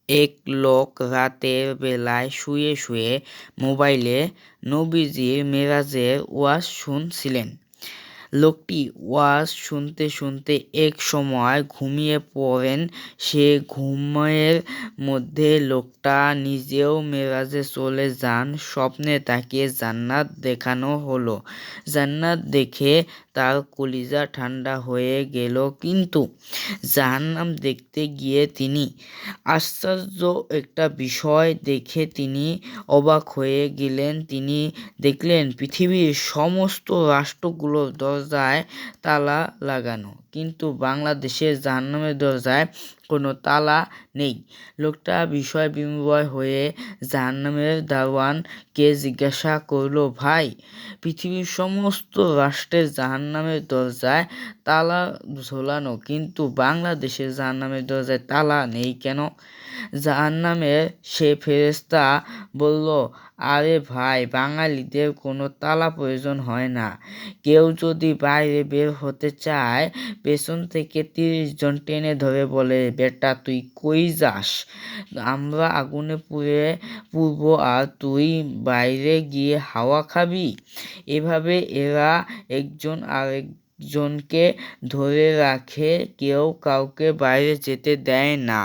এক লোক রাতের বেলায় শুয়ে শুয়ে মোবাইলে নবীজির মেরাজের ওয়াজ শুনছিলেন। লোকটি ওয়াজ শুনতে শুনতে এক সময় ঘুমিয়ে পড়েন। সে ঘুমের মধ্যে লোকটা নিজেও মেরাজে চলে যান। স্বপ্নে তাকে জান্নাত দেখানো হলো। জান্নাত দেখে তার কলিজা ঠান্ডা হয়ে গেল, কিন্তু জাহান্নাম দেখতে গিয়ে তিনি আশ্চর্য একটা বিষয় দেখে তিনি অবাক হয়ে গেলেন। তিনি দেখলেন পৃথিবীর সমস্ত রাষ্ট্রগুলোর দরজায় তালা লাগানো, কিন্তু বাংলাদেশের জাহান্নামের দরজায় কোনো তালা নেই। লোকটা বিষয় বিময় হয়ে জাহান্নামের দারোয়ানকে জিজ্ঞাসা করলো, ভাই, পৃথিবীর সমস্ত রাষ্ট্রের জাহান্নামের দরজায় তালা ঝোলানো, কিন্তু বাংলাদেশের জাহান্নামের দরজায় তালা নেই কেন? জাহান্নামের সে ফেরেশতা বলল, আরে ভাই, বাঙালিদের কোনো তালা প্রয়োজন হয় না। কেউ যদি বাইরে বের হতে চায়, পেছন থেকে 30 জন টেনে ধরে বলে, বেটা তুই কই যাস? আমরা আগুনে পুড়বো আর তুই বাইরে গিয়ে হাওয়া খাবি। এভাবে এরা একজন আরেকজনকে ধরে রাখে, কেউ কাউকে বাইরে যেতে দেয় না।